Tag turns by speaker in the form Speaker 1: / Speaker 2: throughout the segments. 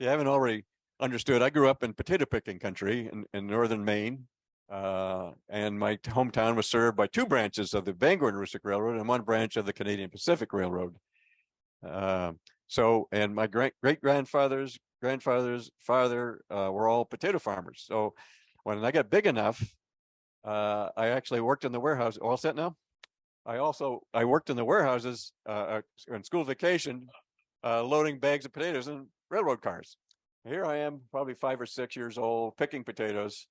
Speaker 1: you haven't already understood, I grew up in potato picking country in northern Maine. And my hometown was served by two branches of the Bangor and Aroostook Railroad and one branch of the Canadian Pacific Railroad. And my great grandfather's father were all potato farmers. So when I got big enough, I actually worked in the warehouse. All set now? I worked in the warehouses on school vacation, loading bags of potatoes in railroad cars. Here I am, probably 5 or 6 years old, picking potatoes.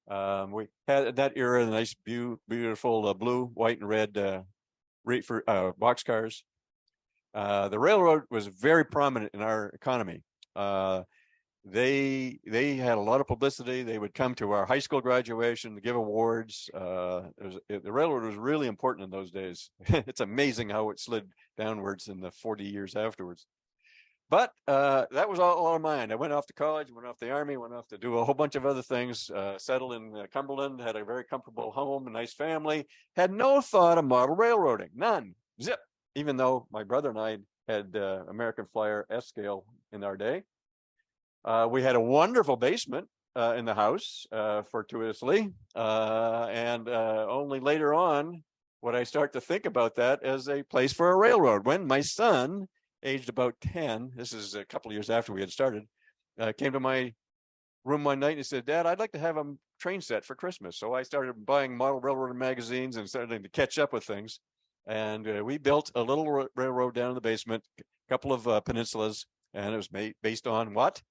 Speaker 1: We had at that era the nice, beautiful blue, white, and red boxcars. The railroad was very prominent in our economy. They had a lot of publicity. They would come to our high school graduation to give awards. The railroad was really important in those days. It's amazing how it slid downwards in the 40 years afterwards. But that was all on mine. I went off to college, went off the Army, went off to do a whole bunch of other things, settled in Cumberland, had a very comfortable home, a nice family, had no thought of model railroading, none, zip, even though my brother and I had American Flyer S-scale in our day. We had a wonderful basement in the house, fortuitously, and only later on would I start to think about that as a place for a railroad. When my son, aged about 10, this is a couple of years after we had started, came to my room one night and he said, "Dad, I'd like to have a train set for Christmas." So I started buying model railroad magazines and starting to catch up with things. And we built a little railroad down in the basement, a couple of peninsulas, and it was based on what?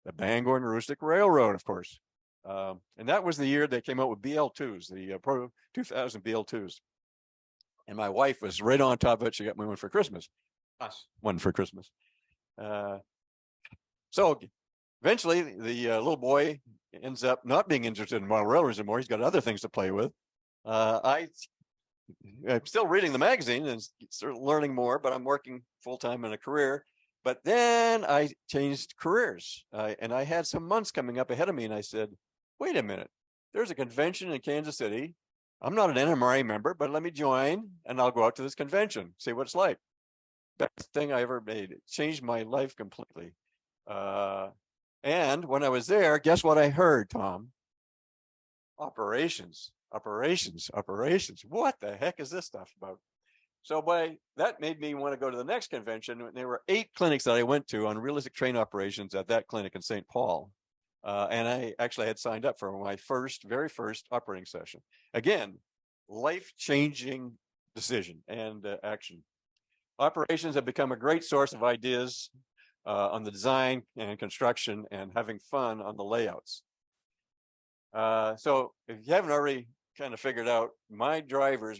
Speaker 1: The Bangor and Aroostook Railroad, of course. And that was the year they came out with BL2s, the Pro 2000 BL2s. And my wife was right on top of it. She got me one for Christmas. Us one for Christmas. So eventually the little boy ends up not being interested in model railroads anymore. He's got other things to play with. I'm still reading the magazine and sort of learning more, but I'm working full-time in a career. But then I changed careers, and I had some months coming up ahead of me, and I said, wait a minute, there's a convention in Kansas City. I'm not an NMRA member, but let me join, and I'll go out to this convention, see what it's like. Best thing I ever made. It changed my life completely. And when I was there, guess what I heard, Tom? Operations. What the heck is this stuff about? So that made me want to go to the next convention. There were 8 clinics that I went to on realistic train operations at that clinic in St. Paul. And I actually had signed up for my very first operating session. Again, life-changing decision and action. Operations have become a great source of ideas on the design and construction and having fun on the layouts. So if you haven't already kind of figured out, my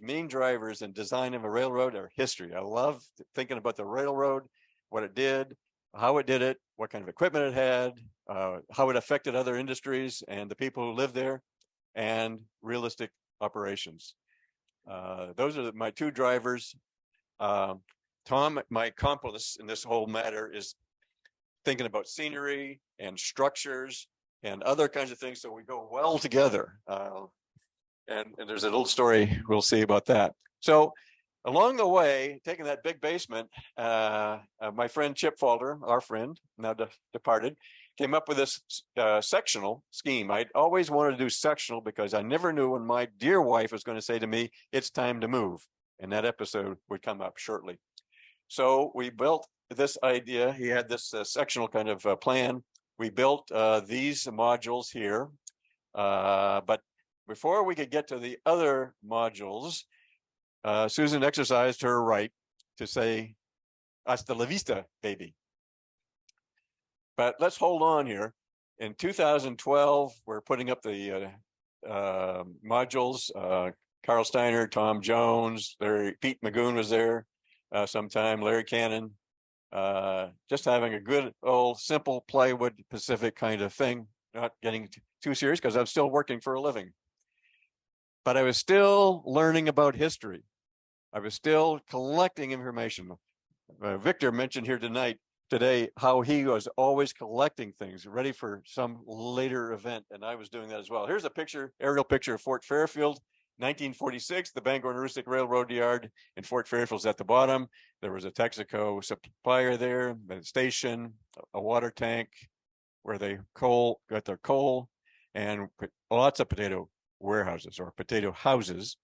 Speaker 1: main drivers in design of a railroad are history. I love thinking about the railroad, what it did, how it did it, what kind of equipment it had, how it affected other industries and the people who lived there, and realistic operations. Those are my 2 drivers. Tom, my accomplice in this whole matter, is thinking about scenery and structures and other kinds of things, so we go well together. And there's a little story we'll see about that. So along the way, taking that big basement, my friend Chip Falter, our friend, now departed, came up with this sectional scheme. I'd always wanted to do sectional because I never knew when my dear wife was going to say to me, "It's time to move." And that episode would come up shortly. So we built this idea. He had this sectional kind of plan. We built these modules here. But before we could get to the other modules, Susan exercised her right to say, "Hasta la vista, baby." But let's hold on here. In 2012, we're putting up the modules. Carl Steiner, Tom Jones, Pete Magoon was there sometime, Larry Cannon, just having a good old simple plywood Pacific kind of thing, not getting too serious because I'm still working for a living. But I was still learning about history. I was still collecting information. Victor mentioned here today how he was always collecting things ready for some later event, and I was doing that as well. Here's a aerial picture of Fort Fairfield, 1946. The Bangor and Aroostook Railroad Yard in Fort Fairfield is at the bottom. There was a Texaco supplier there, a station, a water tank, where they got their coal, and lots of potato warehouses or potato houses.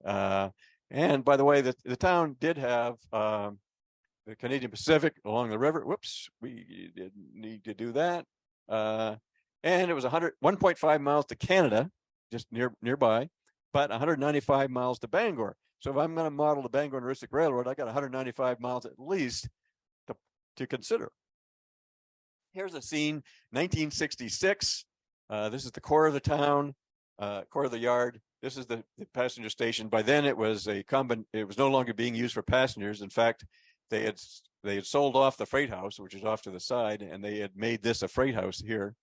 Speaker 1: And by the way, the town did have the Canadian Pacific along the river. Whoops, we didn't need to do that. And it was 1.5 miles to Canada, just nearby, but 195 miles to Bangor. So if I'm going to model the Bangor and Aroostook Railroad, I got 195 miles at least to consider. Here's a scene, 1966. This is the core of the town, core of the yard. This is the passenger station. By then, it was it was no longer being used for passengers. In fact, they had sold off the freight house, which is off to the side, and they had made this a freight house here.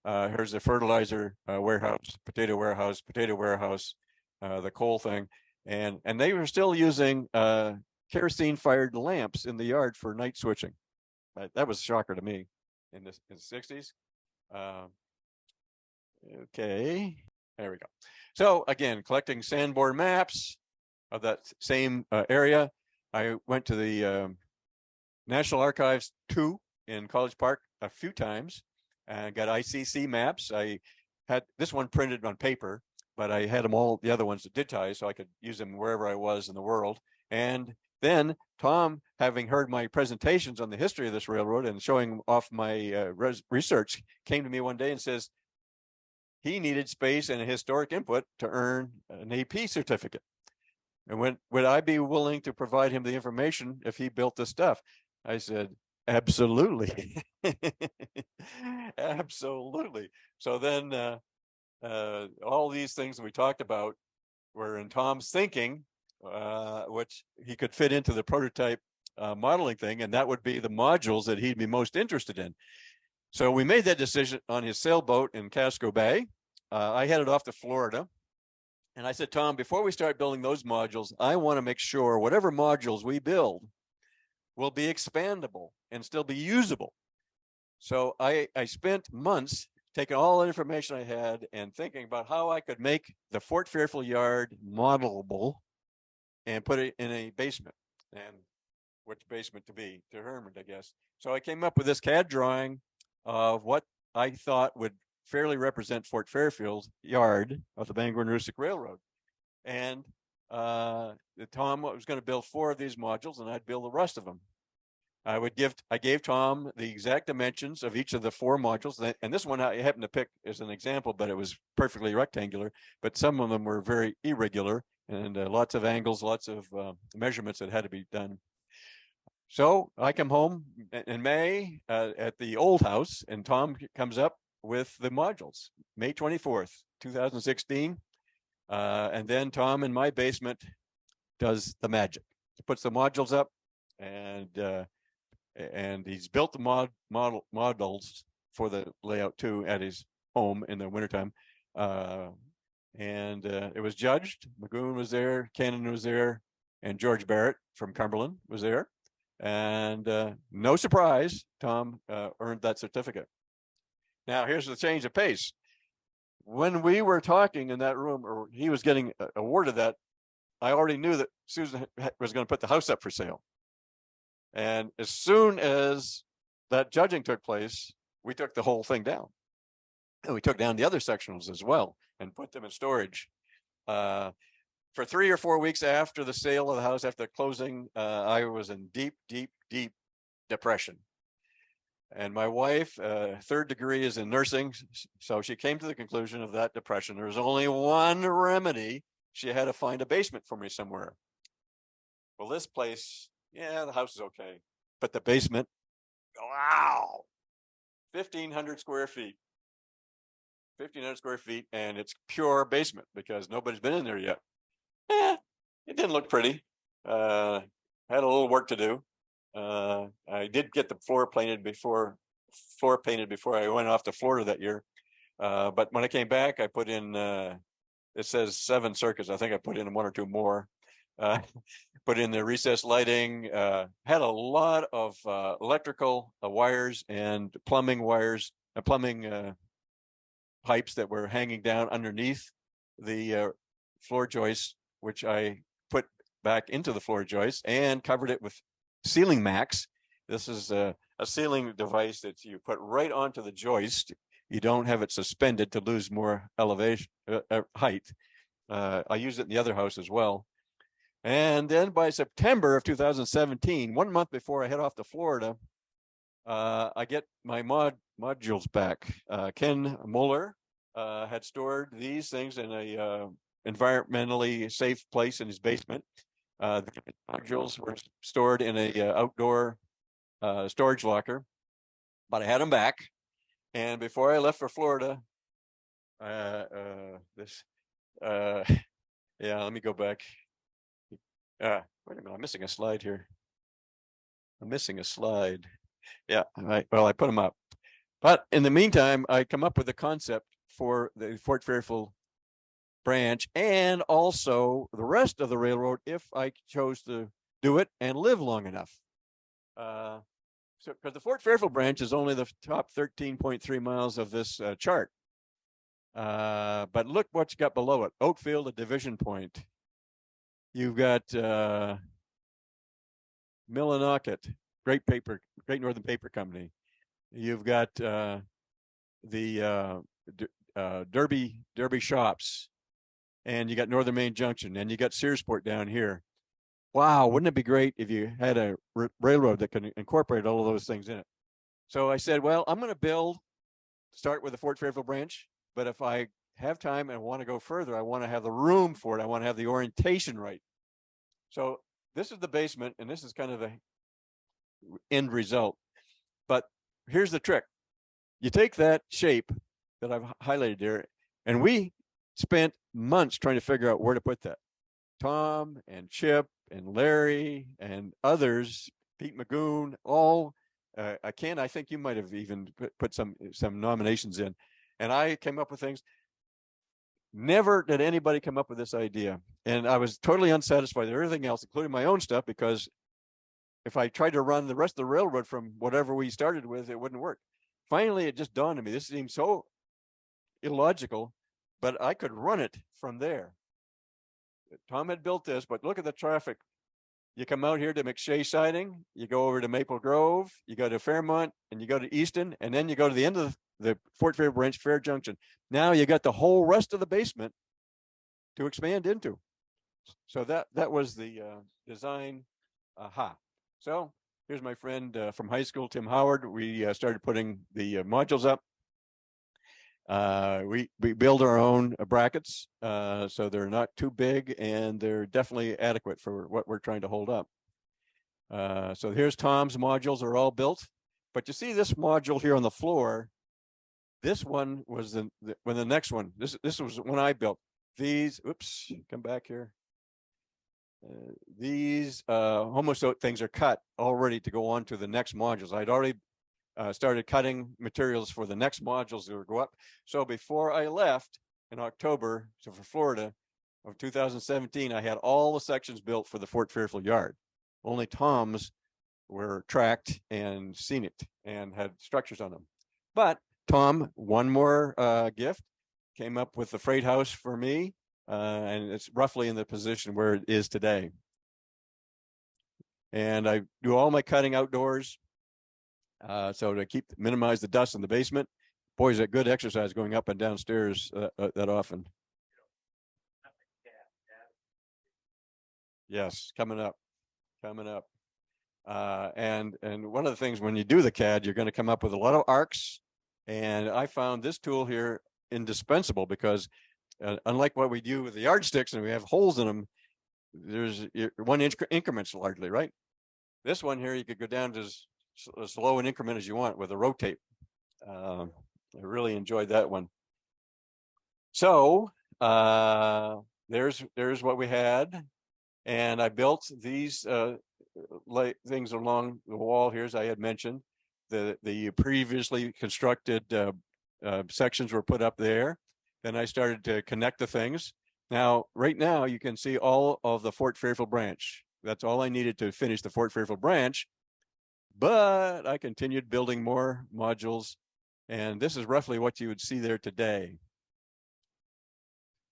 Speaker 1: Here's the fertilizer warehouse, potato warehouse, the coal thing, and they were still using kerosene-fired lamps in the yard for night switching. That was a shocker to me in the 60s. Okay, there we go. So again, collecting sandboard maps of that same area. I went to the National Archives 2 in College Park a few times and got ICC maps. I had this one printed on paper, but I had them all, the other ones digitized, so I could use them wherever I was in the world. And then Tom, having heard my presentations on the history of this railroad and showing off my research, came to me one day and says he needed space and a historic input to earn an AP certificate. And would I be willing to provide him the information if he built this stuff? I said, absolutely. Absolutely. So then all these things we talked about were in Tom's thinking, which he could fit into the prototype modeling thing, and that would be the modules that he'd be most interested in. So we made that decision on his sailboat in Casco Bay. I headed off to Florida. And I said, Tom, before we start building those modules, I want to make sure whatever modules we build will be expandable and still be usable. So I spent months taking all the information I had and thinking about how I could make the Fort Fairfield yard modelable and put it in a basement, and which basement to be determined, I guess. So I came up with this CAD drawing of what I thought would fairly represent Fort Fairfield yard of the Bangor and Aroostook Railroad. And Tom was going to build 4 of these modules, and I'd build the rest of them. I gave Tom the exact dimensions of each of the 4 modules, and this one I happened to pick as an example, but it was perfectly rectangular, but some of them were very irregular, and lots of angles, lots of measurements that had to be done. So I come home in May at the old house, and Tom comes up with the modules, May 24th, 2016. And then Tom in my basement does the magic. He puts the modules up, and he's built the models for the layout too at his home in the wintertime. And it was judged. Magoon was there, Cannon was there, and George Barrett from Cumberland was there. And no surprise, Tom earned that certificate. Now, here's the change of pace. When we were talking in that room, or he was getting awarded that, I already knew that Susan was going to put the house up for sale. And as soon as that judging took place, we took the whole thing down. And we took down the other sectionals as well and put them in storage. For 3 or 4 weeks after the sale of the house, after the closing, I was in deep, deep, deep depression. And my wife, 3rd degree, is in nursing. So she came to the conclusion of that depression. There was only one remedy. She had to find a basement for me somewhere. Well, this place, yeah, the house is okay. But the basement, wow, 1,500 square feet. 1,500 square feet, and it's pure basement because nobody's been in there yet. It didn't look pretty. Had a little work to do. I did get the floor painted before I went off to Florida that year. But when I came back, I put in, it says 7 circuits. I think I put in 1 or 2 more. Put in the recessed lighting, had a lot of electrical wires and plumbing wires, plumbing pipes that were hanging down underneath the floor joists, which I put back into the floor joists and covered it with ceiling max. This is a sealing device that you put right onto the joist. You don't have it suspended to lose more elevation, height. I used it in the other house as well. And then by September of 2017, 1 month before I head off to Florida, I get my modules back. Ken Muller had stored these things in a environmentally safe place in his basement. The modules were stored in a outdoor storage locker, but I had them back. And before I left for Florida, yeah, let me go back. Wait a minute, I'm missing a slide here. I'm missing a slide. Yeah, well, I put them up. But in the meantime, I come up with a concept for the Fort Fairfield branch and also the rest of the railroad if I chose to do it and live long enough. So because the Fort Fairfield branch is only the top 13.3 miles of this chart. But look what you got below it. Oakfield, a division point. You've got Millinocket, Great Northern Paper Company. You've got the Derby shops, and you got Northern Main Junction, and you got Searsport down here. Wow, wouldn't it be great if you had a railroad that can incorporate all of those things in it? So I said, well, I'm going to start with the Fort Fairfield branch, but if I have time and want to go further, I want to have the room for it. I want to have the orientation right. So this is the basement, and this is kind of the end result. But here's the trick. You take that shape that I've highlighted there, and we spent months trying to figure out where to put that. Tom and Chip and Larry and others, Pete Magoon, all, Ken, I think you might have even put some nominations in. And I came up with things. Never did anybody come up with this idea. And I was totally unsatisfied with everything else, including my own stuff, because if I tried to run the rest of the railroad from whatever we started with, it wouldn't work. Finally, it just dawned on me. This seemed so illogical, but I could run it from there. Tom had built this, but look at the traffic. You come out here to McShay Siding, you go over to Maple Grove, you go to Fairmont, and you go to Easton, and then you go to the end of the Fort Fairfield branch, Fair Junction. Now you got the whole rest of the basement to expand into. So that was the design. Aha. So here's my friend from high school, Tim Howard. We started putting the modules up. We build our own brackets, so they're not too big and they're definitely adequate for what we're trying to hold up. So here's Tom's modules are all built, but you see this module here on the floor. This one was the next one. This was when I built these. Oops, come back here. These homostote things are cut all ready to go on to the next modules. I'd already started cutting materials for the next modules that would go up. So before I left in October for Florida of 2017, I had all the sections built for the Fort Fairfield yard. Only Tom's were tracked and scenic and had structures on them. But Tom, one more gift, came up with the freight house for me, and it's roughly in the position where it is today. And I do all my cutting outdoors. So to minimize the dust in the basement. Boy, is it good exercise going up and downstairs that often. Yes, coming up. And one of the things when you do the CAD, you're going to come up with a lot of arcs. And I found this tool here indispensable because unlike what we do with the yardsticks and we have holes in them, there's 1 inch increments largely, right? This one here, you could go down to as low an increment as you want with a rotate. I really enjoyed that one. So there's what we had, and I built these things along the wall here, as I had mentioned. The previously constructed sections were put up there. Then I started to connect the things. Now, right now, you can see all of the Fort Fairfield branch. That's all I needed to finish the Fort Fairfield branch. But I continued building more modules, and this is roughly what you would see there today.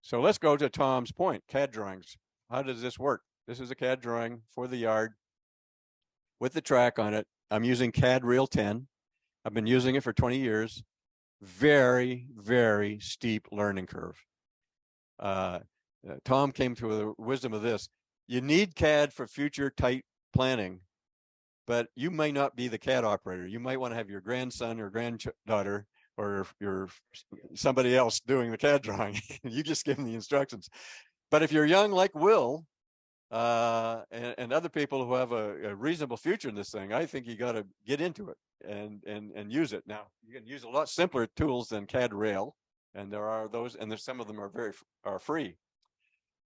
Speaker 1: So let's go to Tom's point, CAD drawings. How does this work? This is a CAD drawing for the yard with the track on it. I'm using CAD Rail 10. I've been using it for 20 years. Very, very steep learning curve. Tom came to the wisdom of this. You need CAD for future tight planning, but you may not be the CAD operator. You might want to have your grandson or granddaughter or your somebody else doing the CAD drawing. You just give them the instructions. But if you're young like Will, and other people who have a reasonable future in this thing, I think you got to get into it and use it. Now, you can use a lot simpler tools than CAD Rail, and there are those, and there's some of them are free.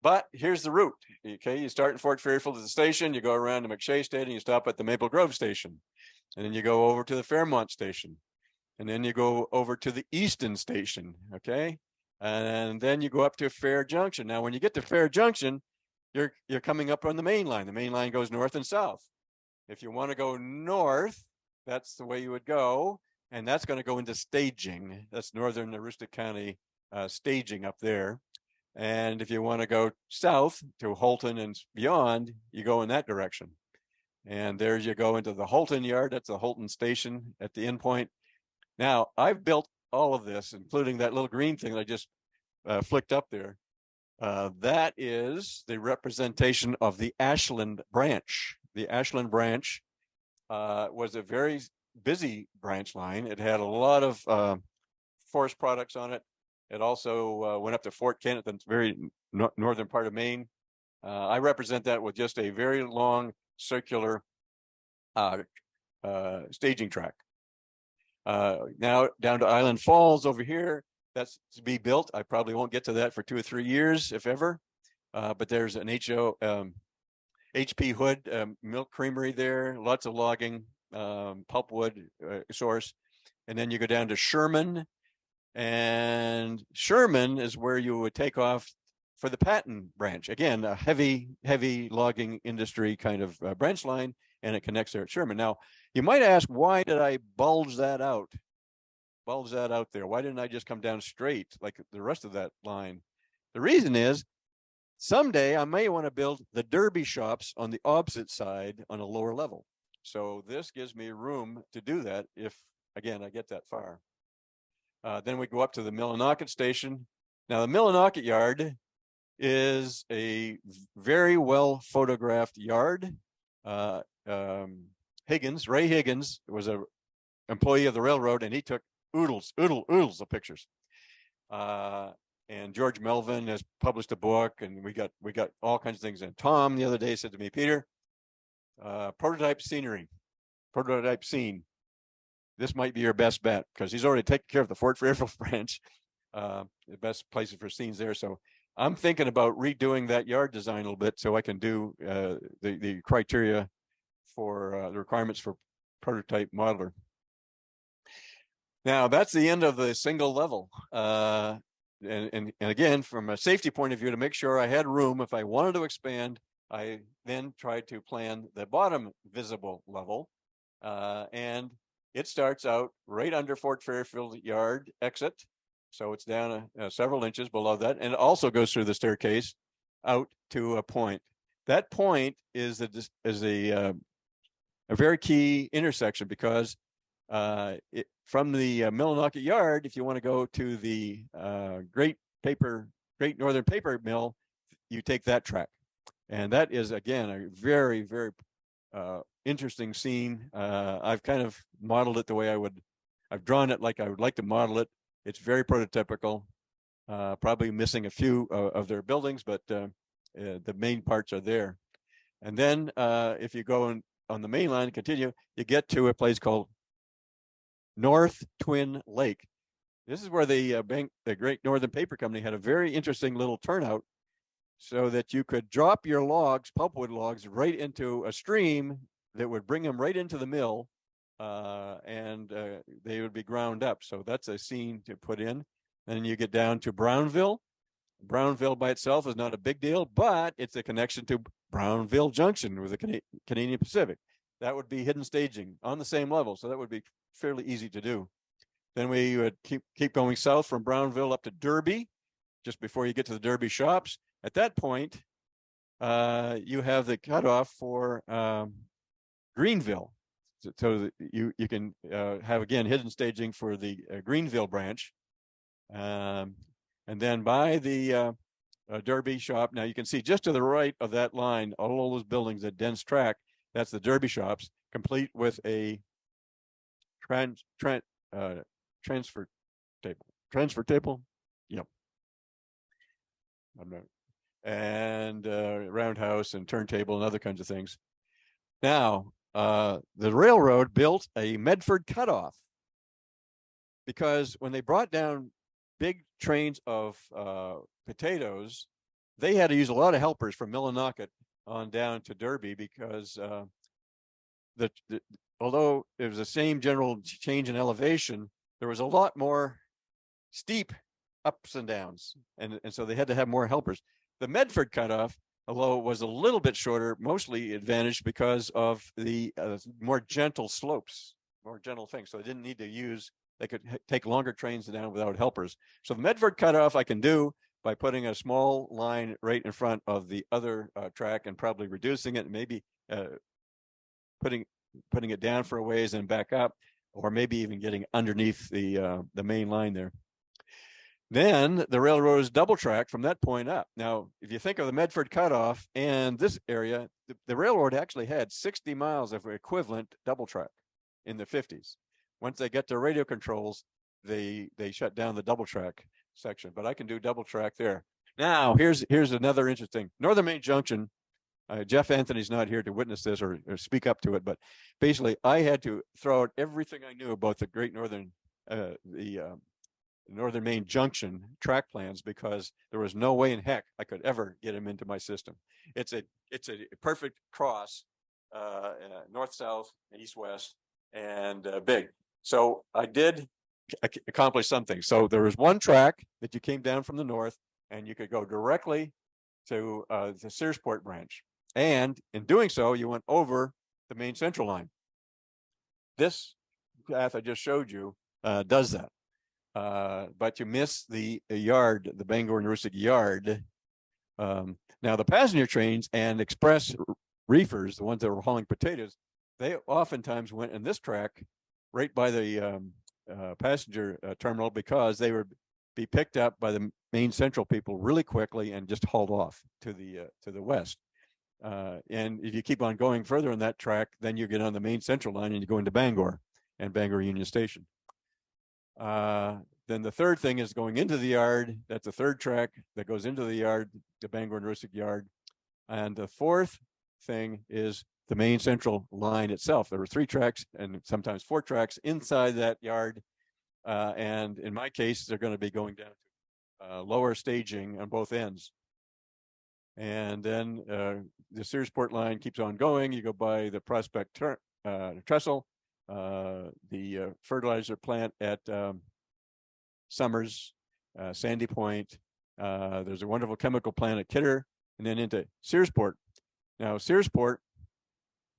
Speaker 1: But here's the route. Okay, you start in Fort Fairfield at the station, you go around to McShay Station, you stop at the Maple Grove Station, and then you go over to the Fairmont Station, and then you go over to the Easton Station. Okay, and then you go up to Fair Junction. Now, when you get to Fair Junction, you're coming up on the main line. The main line goes north and south. If you want to go north, that's the way you would go, and that's going to go into staging. That's northern Aroostook County staging up there. And if you want to go south to Holton and beyond, you go in that direction. And there you go into the Holton yard. That's the Holton station at the end point. Now, I've built all of this, including that little green thing that I just flicked up there. That is the representation of the Ashland branch. The Ashland branch was a very busy branch line. It had a lot of forest products on it. It also went up to Fort Kent, the very northern part of Maine. I represent that with just a very long circular staging track. Now down to Island Falls over here, that's to be built. I probably won't get to that for 2 or 3 years, if ever. But there's an HP Hood milk creamery there, lots of logging, pulpwood source. And then you go down to Sherman. And Sherman is where you would take off for the Patton branch. Again, a heavy logging industry kind of branch line, and it connects there at Sherman. Now, you might ask, why did I bulge that out there? Why didn't I just come down straight like the rest of that line? The reason is, someday I may want to build the derby shops on the opposite side on a lower level. So this gives me room to do that if, again, I get that far. Then we go up to the Millinocket station. Now, the Millinocket yard is a very well photographed yard. Ray Higgins was an employee of the railroad, and he took oodles of pictures. And George Melvin has published a book, and we got all kinds of things. And Tom the other day said to me, Peter, prototype scene. This might be your best bet, because he's already taken care of the Fort Fairfield branch, the best places for scenes there. So I'm thinking about redoing that yard design a little bit so I can do the criteria for the requirements for prototype modeler. Now, that's the end of the single level. And again, from a safety point of view, to make sure I had room, if I wanted to expand, I then tried to plan the bottom visible level. And it starts out right under Fort Fairfield yard exit. So it's down several inches below that. And it also goes through the staircase out to a point. That point is a very key intersection, because from the Millinocket yard, if you want to go to the Great Northern Paper Mill, you take that track. And that is, again, a very, very interesting scene. I've kind of modeled it the way I've drawn it like I would like to model it. It's very prototypical, probably missing a few of their buildings, but the main parts are there. And then if you go on the main line and continue, you get to a place called North Twin Lake. This is where the Great Northern Paper Company had a very interesting little turnout, so that you could drop your logs, pulpwood logs, right into a stream that would bring them right into the mill, and they would be ground up. So that's a scene to put in. And you get down to Brownville. Brownville by itself is not a big deal, but it's a connection to Brownville Junction with the Canadian Pacific. That would be hidden staging on the same level, so that would be fairly easy to do. Then we would keep going south from Brownville up to Derby, just before you get to the Derby shops. At that point, you have the cutoff for Greenville. so that you can have, again, hidden staging for the Greenville branch. And then by the Derby shop, now you can see just to the right of that line, all those buildings, that dense track, that's the Derby shops, complete with a transfer table. Transfer table? Yep. I'm not. And roundhouse and turntable and other kinds of things. Now, the railroad built a Medford cutoff because when they brought down big trains of potatoes, they had to use a lot of helpers from Millinocket on down to Derby because although it was the same general change in elevation, there was a lot more steep ups and downs, and so they had to have more helpers. The Medford cutoff, although it was a little bit shorter, mostly advantaged because of the more gentle slopes, more gentle things. So they didn't need to use, they could take longer trains down without helpers. So the Medford cutoff I can do by putting a small line right in front of the other track and probably reducing it, maybe putting it down for a ways and back up, or maybe even getting underneath the main line there. Then the railroad is double track from that point up. Now, if you think of the Medford cutoff and this area, the railroad actually had 60 miles of equivalent double track in the 50s. Once they get to radio controls, they shut down the double track section, but I can do double track there. Now, here's another interesting, Northern Main Junction. Jeff Anthony's not here to witness this or speak up to it, but basically I had to throw out everything I knew about the Great Northern, Northern Main Junction track plans, because there was no way in heck I could ever get him into my system. It's a perfect cross, north, south, east, west, and big. So I did accomplish something. So there was one track that you came down from the north, and you could go directly to the Searsport branch. And in doing so, you went over the Main Central line. This path I just showed you does that. But you miss the yard, the Bangor and Aroostook yard. Now the passenger trains and express reefers, the ones that were hauling potatoes, they oftentimes went in this track right by the passenger terminal, because they would be picked up by the Main Central people really quickly and just hauled off to the west. And if you keep on going further on that track, then you get on the Main Central line and you go into Bangor and Bangor Union Station. Then the third thing is going into the yard. That's the third track that goes into the yard, the Bangor and Aroostook yard. And the fourth thing is the Main Central line itself. There were 3 tracks and sometimes 4 tracks inside that yard. And in my case, they're going to be going down to lower staging on both ends. And then the Searsport line keeps on going. You go by the Prospect Trestle, the fertilizer plant at Summers, Sandy Point. There's a wonderful chemical plant at Kidder, and then into Searsport. Now, Searsport,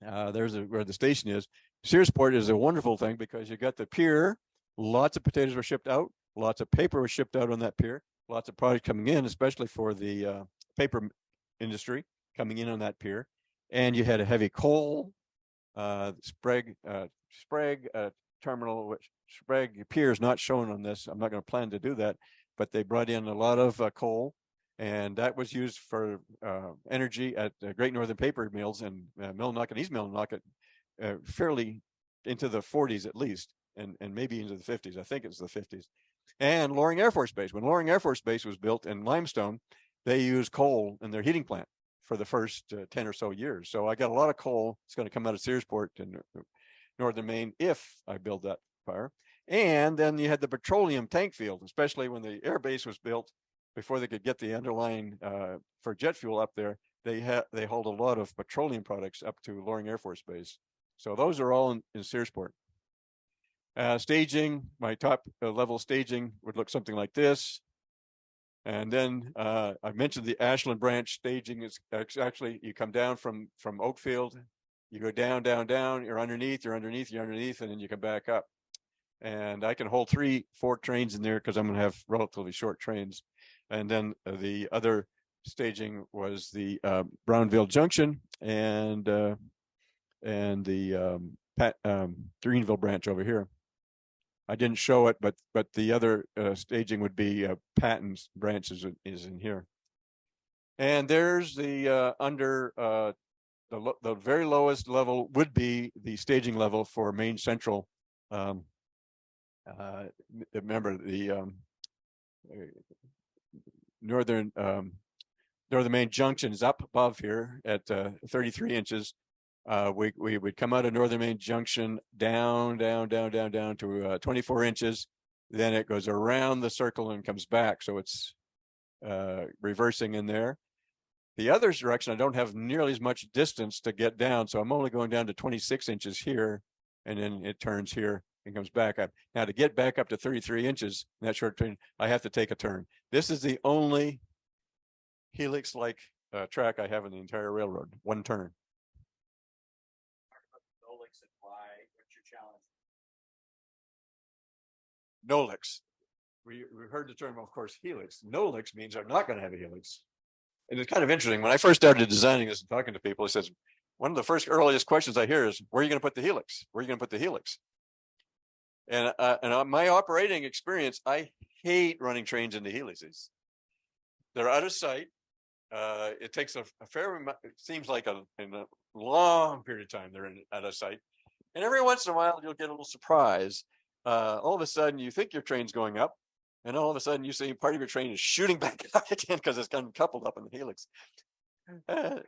Speaker 1: there's where the station is. Searsport is a wonderful thing because you got the pier. Lots of potatoes were shipped out. Lots of paper was shipped out on that pier. Lots of product coming in, especially for the paper industry coming in on that pier. And you had a heavy coal, Sprague terminal, which Sprague pier is not shown on this. I'm not going to plan to do that, but they brought in a lot of coal, and that was used for energy at Great Northern Paper Mills and Millinocket, East Millinocket, fairly into the 40s at least, and maybe into the 50s. I think it's the 50s. And Loring Air Force Base. When Loring Air Force Base was built in limestone, they used coal in their heating plant for the first 10 or so years. So I got a lot of coal. It's going to come out of Searsport and Northern Maine if I build that fire. And then you had the petroleum tank field, especially when the air base was built, before they could get the underlying for jet fuel up there. They hauled a lot of petroleum products up to Loring Air Force Base. So those are all in Searsport. Staging, my top level staging would look something like this. And then I mentioned the Ashland branch staging is actually, you come down from Oakfield, you go down, down, down, you're underneath, and then you come back up. And I can hold 3 4 trains in there because I'm going to have relatively short trains. And then the other staging was the Brownville Junction and the Greenville branch over here. I didn't show it, but the other staging would be Patton's branch is in here. And there's the under the very lowest level would be the staging level for Main Central. Remember the northern Main Junction is up above here at 33 inches. We would come out of Northern Main Junction down to 24 inches. Then it goes around the circle and comes back. So it's reversing in there. The other direction, I don't have nearly as much distance to get down. So I'm only going down to 26 inches here, and then it turns here and comes back up. Now to get back up to 33 inches in that short turn, I have to take a turn. This is the only helix-like track I have in the entire railroad, one turn.
Speaker 2: Nolix and why? What's your challenge?
Speaker 1: Nolix. We heard the term, of course, helix. Nolix means I'm not going to have a helix. And it's kind of interesting. When I first started designing this and talking to people, he says, one of the first earliest questions I hear is, where are you going to put the helix? Where are you going to put the helix? And my operating experience, I hate running trains into helices. They're out of sight. It takes a fair amount, it seems like in a long period of time, they're out of sight. And every once in a while, you'll get a little surprise. All of a sudden, you think your train's going up, and all of a sudden, you see part of your train is shooting back out again because it's kind of coupled up in the helix.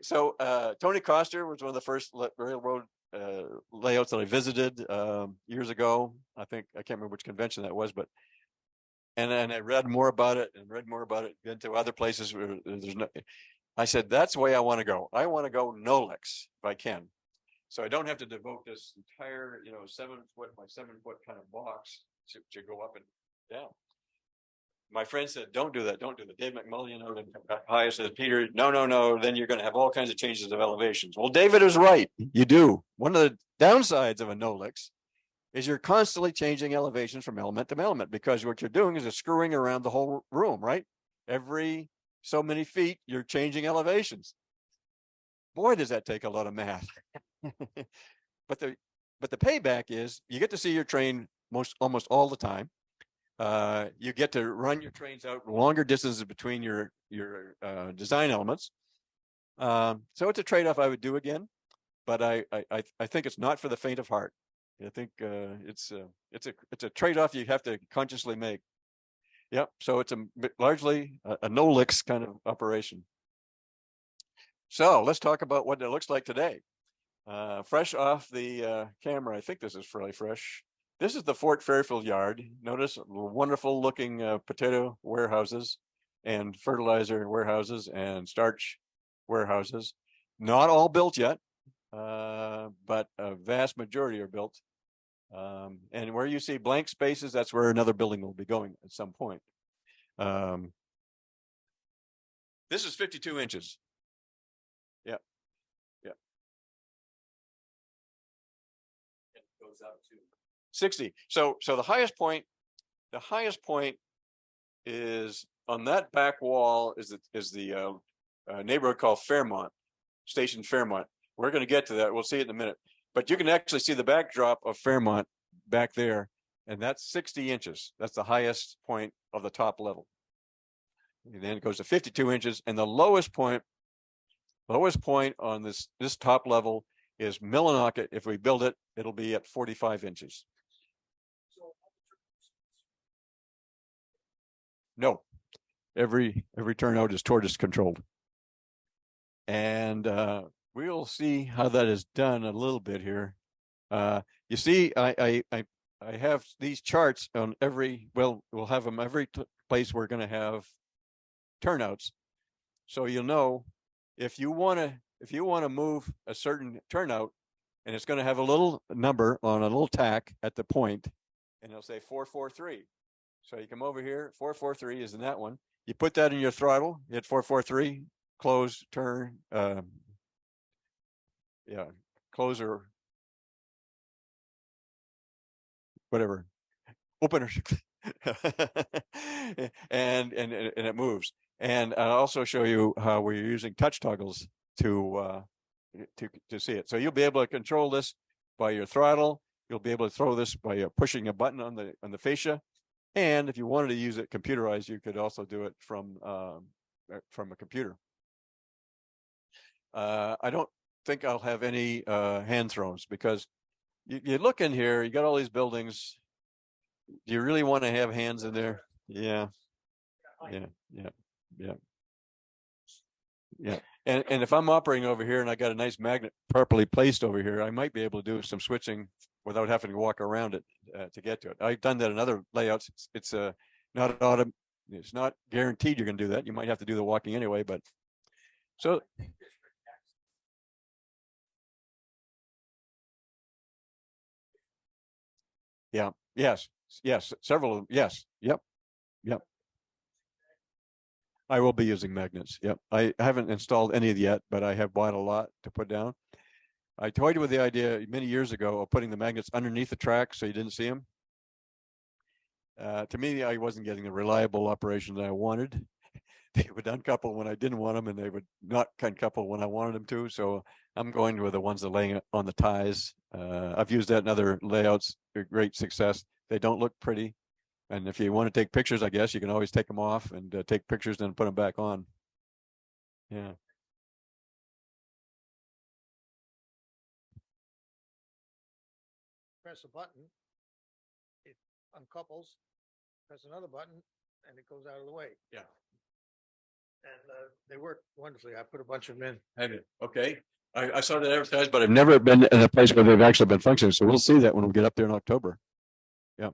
Speaker 1: So Tony Coster was one of the first railroad layouts that I visited years ago. I can't remember which convention that was, but and I read more about it and read more about it. Been to other places where there's no. I said that's the way I want to go. I want to go Nolix if I can, so I don't have to devote this entire 7 foot by 7 foot kind of box to go up and down. My friend said, "Don't do that. Don't do that." Dave McMullion out in Ohio said, "Peter, no. Then you're going to have all kinds of changes of elevations." Well, David is right. You do. One of the downsides of a Nolix is you're constantly changing elevations from element to element, because what you're doing is you're screwing around the whole room, right? Every so many feet, you're changing elevations. Boy, does that take a lot of math. But the payback is you get to see your train almost all the time. You get to run your trains out longer distances between your design elements. So it's a trade-off I would do again, but I think it's not for the faint of heart. I think it's a trade-off you have to consciously make. Yep. So it's largely a no-licks kind of operation. So let's talk about what it looks like today. Fresh off the camera, I think this is fairly fresh. This is the Fort Fairfield yard. Notice wonderful looking potato warehouses and fertilizer warehouses and starch warehouses. Not all built yet, but a vast majority are built. And where you see blank spaces, that's where another building will be going at some point. This is 52 inches. Yeah. Yeah.
Speaker 2: It goes up to
Speaker 1: 60. So the highest point is on that back wall is the neighborhood called Fairmont, Station Fairmont. We're going to get to that. We'll see it in a minute. But you can actually see the backdrop of Fairmont back there, and that's 60 inches. That's the highest point of the top level. And then it goes to 52 inches, and the lowest point on this top level is Millinocket. If we build it, it'll be at 45 inches. No, every turnout is tortoise controlled, and we'll see how that is done a little bit here. You see, I have these charts on we'll have them every place we're going to have turnouts, so you'll know if you want to move a certain turnout, and it's going to have a little number on a little tack at the point, and it'll say 443. So you come over here, 443 is in that one. You put that in your throttle, hit 443, close, turn, close or whatever, open and it moves. And I'll also show you how we're using touch toggles to see it. So you'll be able to control this by your throttle. You'll be able to throw this by pushing a button on the fascia. And if you wanted to use it computerized, you could also do it from a computer. I don't think I'll have any hand throws, because you look in here, you got all these buildings. Do you really want to have hands in there? Yeah. And if I'm operating over here and I got a nice magnet properly placed over here, I might be able to do some switching without having to walk around it to get to it. I've done that in other layouts. It's it's not guaranteed you're going to do that. You might have to do the walking anyway, but so. Yeah. Yes. Several of them. Yes. Yep. I will be using magnets. Yep. I haven't installed any yet, but I have bought a lot to put down. I toyed with the idea many years ago of putting the magnets underneath the track so you didn't see them. To me, I wasn't getting the reliable operation that I wanted. They would uncouple when I didn't want them, and they would not uncouple when I wanted them to. So I'm going with the ones that laying on the ties. I've used that in other layouts, great success. They don't look pretty. And if you want to take pictures, I guess you can always take them off and take pictures, then put them back on. Yeah.
Speaker 3: Press a button, it uncouples, press another button, and it goes out of the way.
Speaker 1: Yeah.
Speaker 3: And they work wonderfully. I put a bunch of them in.
Speaker 1: Have you? Okay. I saw that advertised, but I've never been in a place where they've actually been functioning. So we'll see that when we get up there in October. Yeah.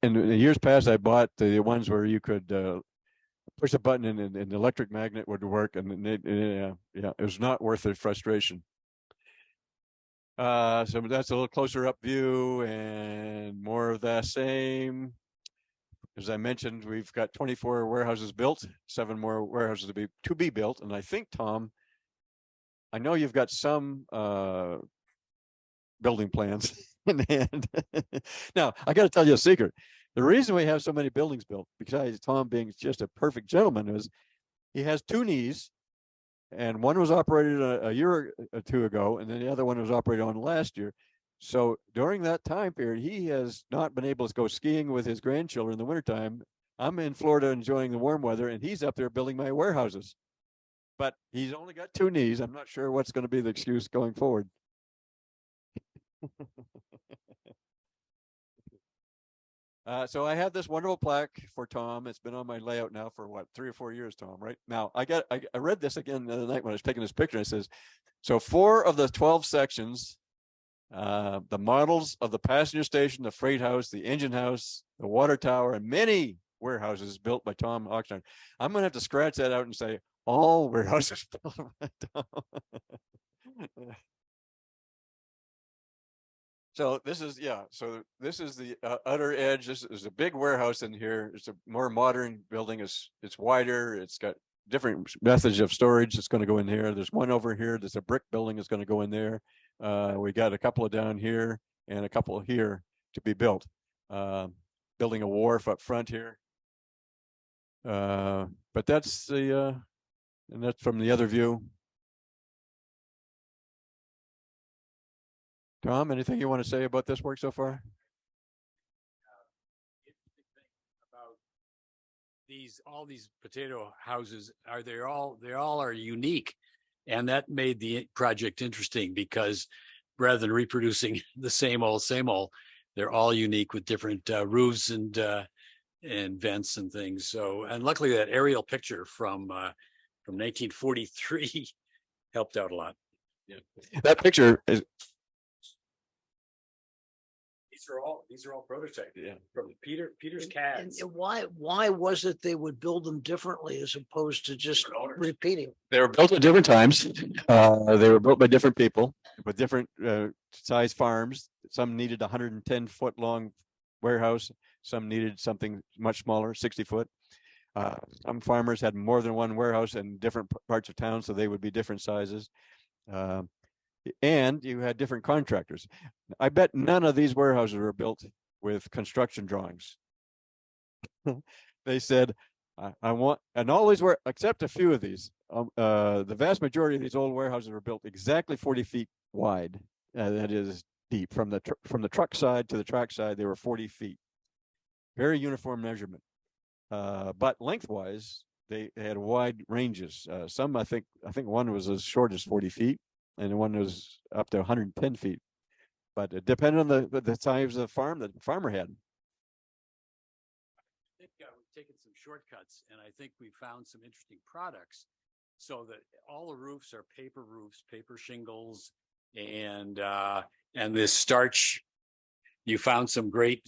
Speaker 1: In the years past, I bought the ones where you could push a button and an electric magnet would work, and it was not worth the frustration. So that's a little closer up view and more of the same. As I mentioned, we've got 24 warehouses built, 7 more warehouses to be built, and I think, Tom, I know you've got some building plans in hand. Now, I got to tell you a secret. The reason we have so many buildings built, besides Tom being just a perfect gentleman, is he has 2 knees, and one was operated a year or 2 ago, and then the other one was operated on last year. So during that time period, he has not been able to go skiing with his grandchildren in the wintertime. I'm in Florida enjoying the warm weather, and he's up there building my warehouses. But he's only got 2 knees. I'm not sure what's going to be the excuse going forward. So I have this wonderful plaque for Tom. It's been on my layout now for what, 3 or 4 years, Tom, right? Now I read this again the other night when I was taking this picture. And it says, so 4 of the 12 sections, the models of the passenger station, the freight house, the engine house, the water tower, and many warehouses built by Tom Oxnard. I'm going to have to scratch that out and say all warehouses built by Tom. So this is the outer edge. This is a big warehouse in here. It's a more modern building. It's wider. It's got different methods of storage. It's going to go in here. There's one over here. There's a brick building that's going to go in there. We got a couple of down here and a couple here to be built. Building a wharf up front here. But that's and that's from the other view. Tom, anything you want to say about this work so far?
Speaker 4: Interesting thing about all these potato houses they all are unique, and that made the project interesting because rather than reproducing the same old, they're all unique with different roofs and vents and things. So, and luckily that aerial picture from 1943 helped out a lot.
Speaker 1: Yeah, that picture is.
Speaker 4: These are all prototypes.
Speaker 1: Yeah,
Speaker 4: from Peter's Cats.
Speaker 3: And why was it they would build them differently as opposed to just repeating?
Speaker 1: They were built at different times. They were built by different people with different size farms. Some needed 110-foot long warehouse. Some needed something much smaller, 60 foot. Some farmers had more than one warehouse in different parts of town, so they would be different sizes. And you had different contractors. I bet none of these warehouses were built with construction drawings. They said, I want, and all these were, except a few of these, the vast majority of these old warehouses were built exactly 40 feet wide. That is deep from the truck side to the track side. They were 40 feet, very uniform measurement. But lengthwise, they had wide ranges. Some, I think one was as short as 40 feet, and one was up to 110 feet. But it depended on the size of the farm that the farmer had.
Speaker 4: I think we've taken some shortcuts, and I think we found some interesting products. So that all the roofs are paper roofs, paper shingles, and this starch. You found some great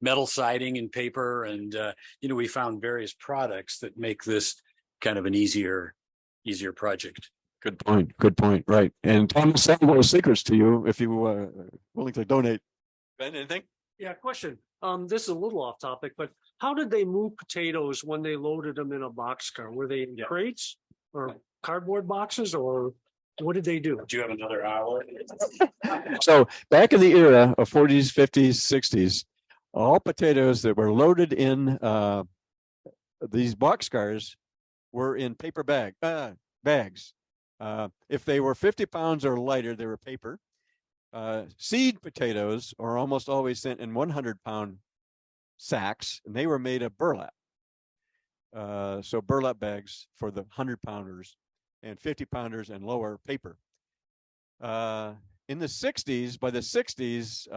Speaker 4: metal siding and paper, and we found various products that make this kind of an easier project.
Speaker 1: Good point. Good point. Right. And Tom will sell those secrets to you if you willing to donate. Ben, anything?
Speaker 5: Yeah, question. This is a little off topic, but how did they move potatoes when they loaded them in a boxcar? Were they in crates or cardboard boxes, or what did they do?
Speaker 4: Do you have another hour?
Speaker 1: So back in the era of 40s, 50s, 60s, all potatoes that were loaded in these boxcars were in paper bags. If they were 50 pounds or lighter, they were paper. Seed potatoes are almost always sent in 100-pound sacks, and they were made of burlap. So burlap bags for the 100-pounders and 50-pounders and lower paper. In the 60s, by the 60s,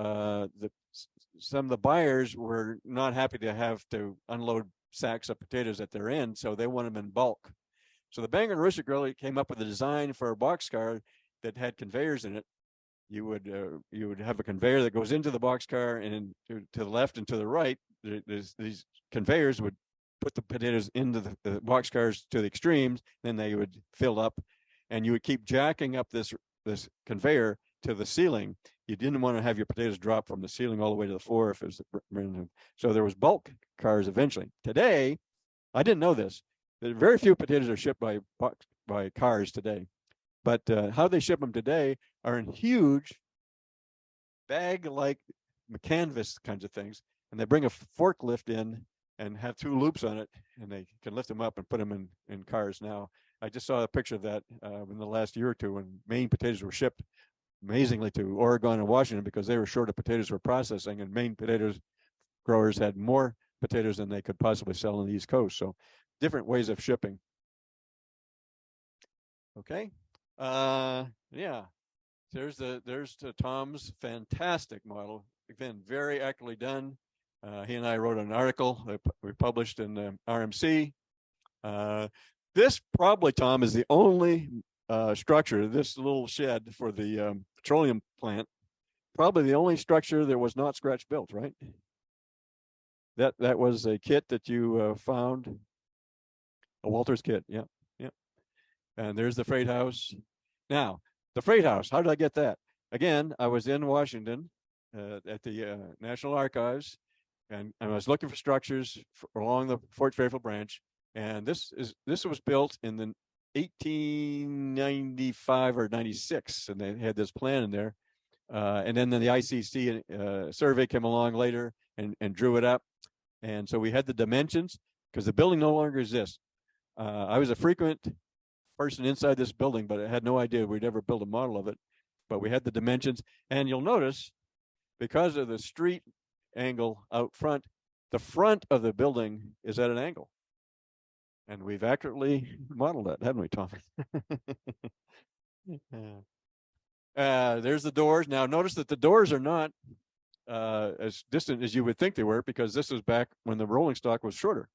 Speaker 1: some of the buyers were not happy to have to unload sacks of potatoes at their end, so they want them in bulk. So the Bangor and Aroostook really came up with a design for a boxcar that had conveyors in it. You would have a conveyor that goes into the boxcar, and to the left and to the right, these conveyors would put the potatoes into the boxcars to the extremes. Then they would fill up, and you would keep jacking up this conveyor to the ceiling. You didn't want to have your potatoes drop from the ceiling all the way to the floor if it was so there was bulk cars eventually. Today, I didn't know this. Very few potatoes are shipped by cars today, but how they ship them today are in huge bag-like canvas kinds of things, and they bring a forklift in and have two loops on it, and they can lift them up and put them in cars now. I just saw a picture of that in the last year or two when Maine potatoes were shipped amazingly to Oregon and Washington because they were short of potatoes for processing, and Maine potatoes growers had more potatoes than they could possibly sell on the East Coast. So different ways of shipping. Okay. Yeah. There's Tom's fantastic model. Again, very accurately done. He and I wrote an article that we published in the RMC. This probably, Tom, is the only structure, this little shed for the petroleum plant, probably the only structure that was not scratch built, right? That was a kit that you found, a Walters kit. Yeah. And there's the freight house. Now, the freight house, how did I get that? Again, I was in Washington at the National Archives, and I was looking for structures along the Fort Fairfield branch. And this was built in the 1895 or 96, and they had this plan in there. And then the ICC survey came along later and drew it up. And so we had the dimensions because the building no longer exists. I was a frequent person inside this building, but I had no idea we'd ever build a model of it. But we had the dimensions, and you'll notice because of the street angle out front, the front of the building is at an angle. And we've accurately modeled that, haven't we, Tom? There's the doors. Now, notice that the doors are not as distant as you would think they were, because this was back when the rolling stock was shorter.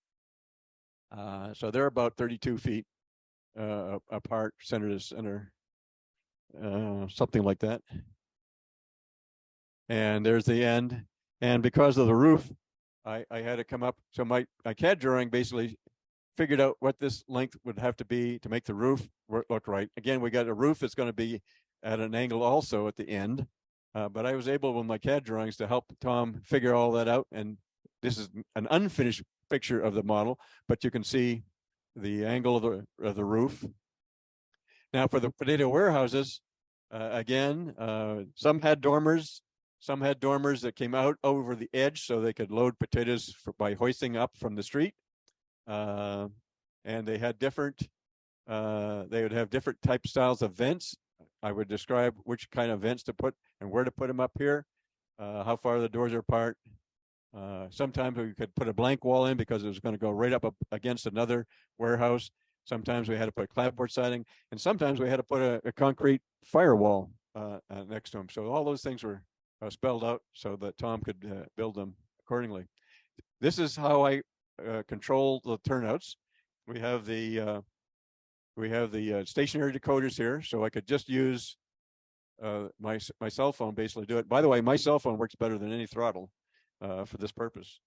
Speaker 1: So they're about 32 feet apart, center to center, something like that. And there's the end. And because of the roof, I had to come up. So my CAD drawing basically figured out what this length would have to be to make the roof look right. Again, we got a roof that's going to be at an angle also at the end. But I was able with my CAD drawings to help Tom figure all that out. And this is an unfinished picture of the model, but you can see the angle of the roof. Now for the potato warehouses, again, some had dormers. Some had dormers that came out over the edge so they could load potatoes by hoisting up from the street. and they had different, they would have different type styles of vents. I would describe which kind of vents to put and where to put them up here, how far the doors are apart. Sometimes we could put a blank wall in because it was going to go right up against another warehouse. Sometimes we had to put clapboard siding, and sometimes we had to put a concrete firewall next to them. So all those things were spelled out so that Tom could build them accordingly. This is how I control the turnouts. We have the stationary decoders here, so I could just use my cell phone basically do it. By the way, my cell phone works better than any throttle for this purpose.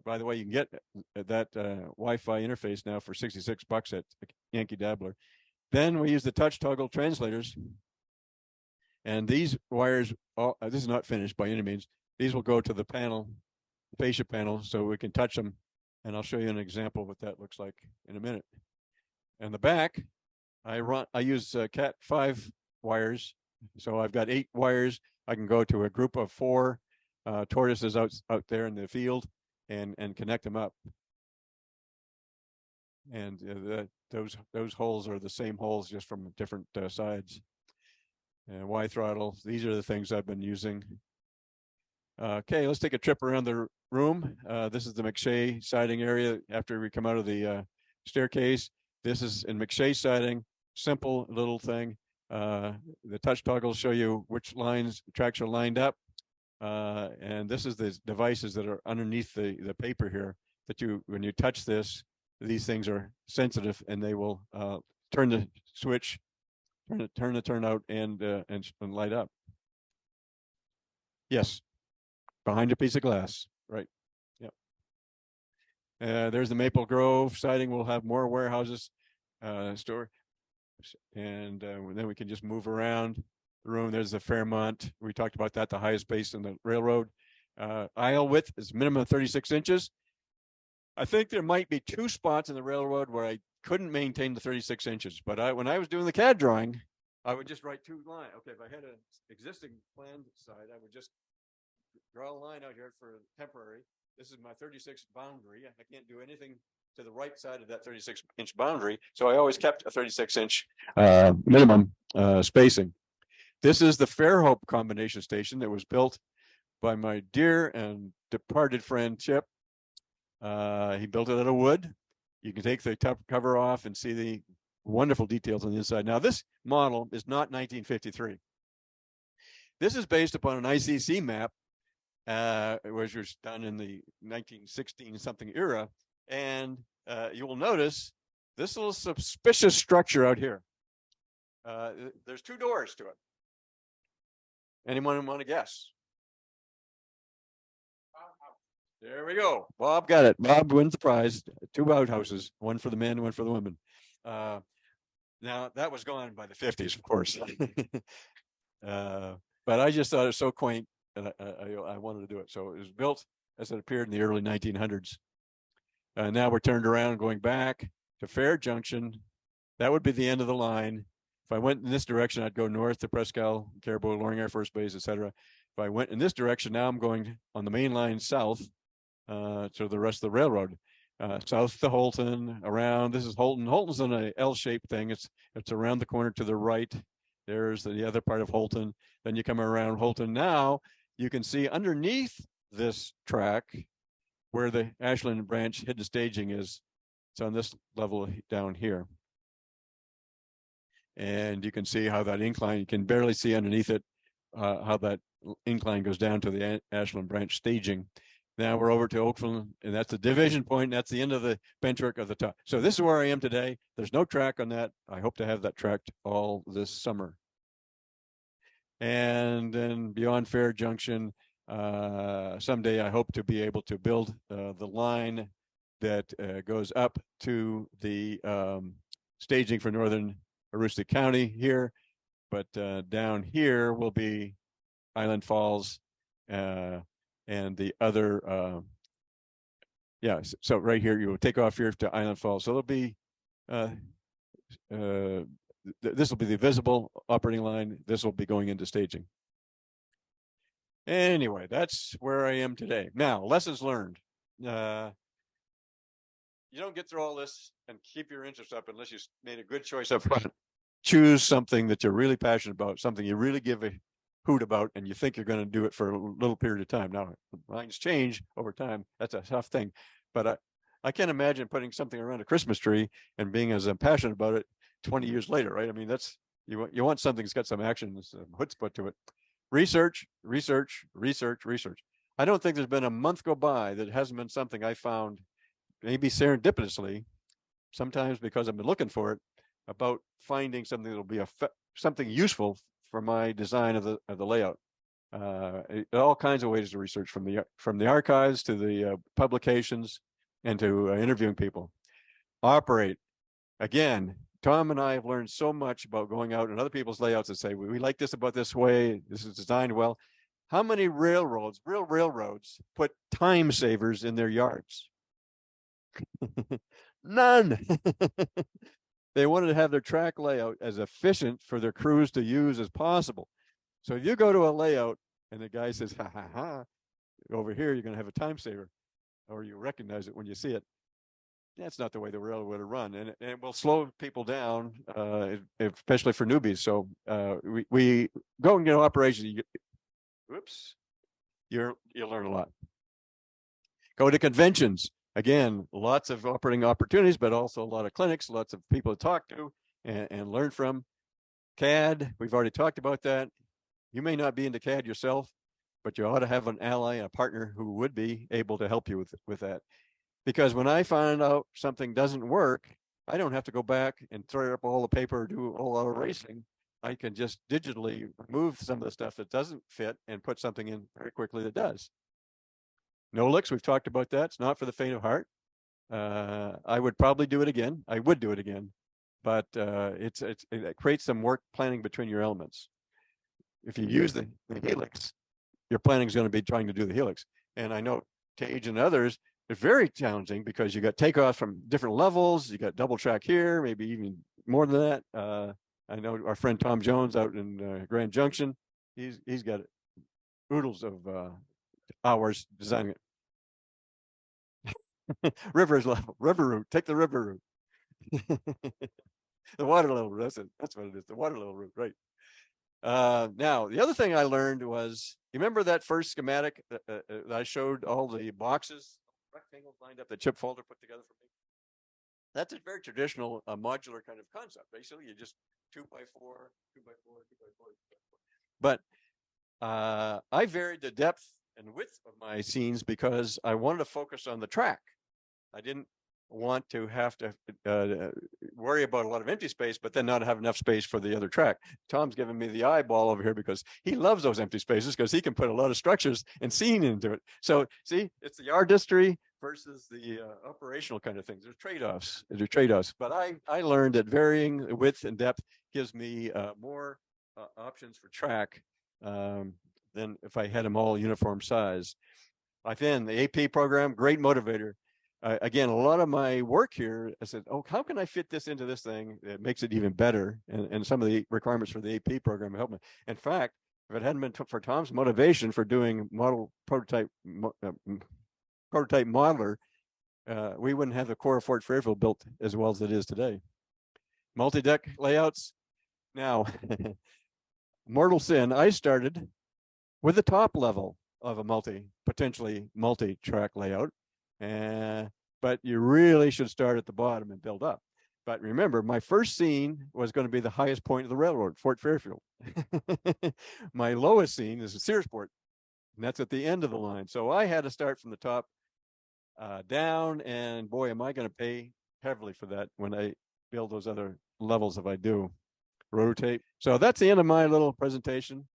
Speaker 1: By the way, you can get that Wi-Fi interface now for $66 at Yankee Dabbler. Then we use the touch toggle translators, and these wires. This is not finished by any means. These will go to the panel, fascia panel, so we can touch them. And I'll show you an example of what that looks like in a minute. And the back, I use Cat5 wires. So I've got 8 wires. I can go to a group of 4 tortoises out there in the field and connect them up. And those holes are the same holes, just from different sides. And Y throttle, these are the things I've been using. Okay, let's take a trip around the room. This is the McShay siding area after we come out of the staircase. This is in McShay siding, simple little thing. The touch toggles show you which tracks are lined up. And this is the devices that are underneath the paper here that when you touch this, these things are sensitive and they will turn the switch, turn the turnout and light up. Yes, behind a piece of glass, right? Yep. There's the Maple Grove siding. We'll have more warehouses store, and then we can just move around the room. There's the Fairmont. We talked about that, the highest base in the railroad. Aisle width is minimum of 36 inches. I think there might be 2 spots in the railroad where I couldn't maintain the 36 inches, but when I was doing the CAD drawing, I would just write 2 lines. Okay, if I had an existing plan side, I would just draw a line out here for temporary. This is my 36 boundary. I can't do anything to the right side of that 36-inch boundary. So I always kept a 36-inch minimum spacing. This is the Fairhope combination station that was built by my dear and departed friend Chip. He built it out of wood. You can take the top cover off and see the wonderful details on the inside. Now, this model is not 1953. This is based upon an ICC map, which was done in the 1916 something era. And you will notice this little suspicious structure out here. There's 2 doors to it. Anyone want to guess? There we go. Bob got it. Bob wins the prize. 2 outhouses, one for the men, one for the women. Now that was gone by the 50s, of course. But I just thought it was so quaint, and I wanted to do it. So it was built as it appeared in the early 1900s. Now we're turned around, going back to Fair Junction. That would be the end of the line. If I went in this direction, I'd go north to Prescal, Caribou, Loring Air Force Base, etc. If I went in this direction, now I'm going on the main line south to the rest of the railroad. South to Holton, around. This is Holton. Holton's in a L-shaped thing. It's around the corner to the right. There's the other part of Holton. Then you come around Holton. Now you can see underneath this track where the Ashland branch hidden staging is. It's on this level down here. And you can see how that incline, you can barely see underneath it, how that incline goes down to the Ashland branch staging. Now we're over to Oakville, and that's the division point. That's the end of the bench work of the top. So this is where I am today. There's no track on that. I hope to have that tracked all this summer. And then beyond Fair Junction, someday I hope to be able to build the line that goes up to the staging for northern Aroostook County here. But down here will be Island Falls, and the other, so right here, you will take off here to Island Falls. So there'll be, this will be the visible operating line. This will be going into staging. Anyway, that's where I am today. Now, lessons learned. You you don't get through all this and keep your interest up unless you made a good choice up front. Choose something that you're really passionate about, something you really give a hoot about, and you think you're going to do it for a little period of time. Now, minds change over time. That's a tough thing. But I can't imagine putting something around a Christmas tree and being as passionate about it 20 years later, right? I mean, that's, you want something that's got some action, some chutzpah to it. Research, research, research, research. I don't think there's been a month go by that hasn't been something I found, maybe serendipitously, sometimes because I've been looking for it, about finding something that'll be something useful for my design of the layout. All kinds of ways to research, from the archives to the publications and to interviewing people. Operate. Again, Tom and I have learned so much about going out in other people's layouts and say, we like this about this way, this is designed well. How many railroads, real railroads, put time savers in their yards? None. They wanted to have their track layout as efficient for their crews to use as possible. So if you go to a layout and the guy says, ha, ha, ha, over here, you're going to have a time saver, or you recognize it when you see it. That's not the way the railroad would run. And it will slow people down, especially for newbies. So we go and get operations. You'll learn a lot. Go to conventions. Again, lots of operating opportunities, but also a lot of clinics, lots of people to talk to and learn from. CAD, we've already talked about that. You may not be into CAD yourself, but you ought to have an ally, a partner who would be able to help you with that. Because when I find out something doesn't work, I don't have to go back and throw up all the paper or do all our erasing. I can just digitally remove some of the stuff that doesn't fit and put something in very quickly that does. Nolix, we've talked about that. It's not for the faint of heart. I would probably do it again. I would do it again, but it creates some work planning between your elements. If you use the helix, your planning is going to be trying to do the helix. And I know Tage and others, it's very challenging because you got takeoffs from different levels. You got double track here, maybe even more than that. I know our friend Tom Jones out in Grand Junction. He's got oodles of hours designing it. River route. Take the river route. The water level route. That's what it is. The water level route, right? Now, the other thing I learned was, you remember that first schematic that I showed all the boxes, rectangles lined up that Chip Folder put together for me? That's a very traditional modular kind of concept. Basically, you just 2x4, 2x4, 2x4, 2x4. But I varied the depth and width of my scenes because I wanted to focus on the track. I didn't want to have to worry about a lot of empty space, but then not have enough space for the other track. Tom's giving me the eyeball over here because he loves those empty spaces because he can put a lot of structures and scene into it. So see, it's the artistry versus the operational kind of things. There's trade-offs. There's trade-offs. But I learned that varying width and depth gives me more options for track than if I had them all uniform size. Then the AP program, great motivator. Again, a lot of my work here, I said, oh, how can I fit this into this thing that makes it even better? And some of the requirements for the AP program helped me. In fact, if it hadn't been for Tom's motivation for doing prototype modeler, we wouldn't have the core of Fort Fairfield built as well as it is today. Multi-deck layouts. Now, mortal sin, I started with the top level of a potentially multi-track layout. But you really should start at the bottom and build up. But remember, my first scene was going to be the highest point of the railroad, Fort Fairfield. My lowest scene is Searsport, and that's at the end of the line. So I had to start from the top down, and boy, am I going to pay heavily for that when I build those other levels if I do. Rotate. So that's the end of my little presentation.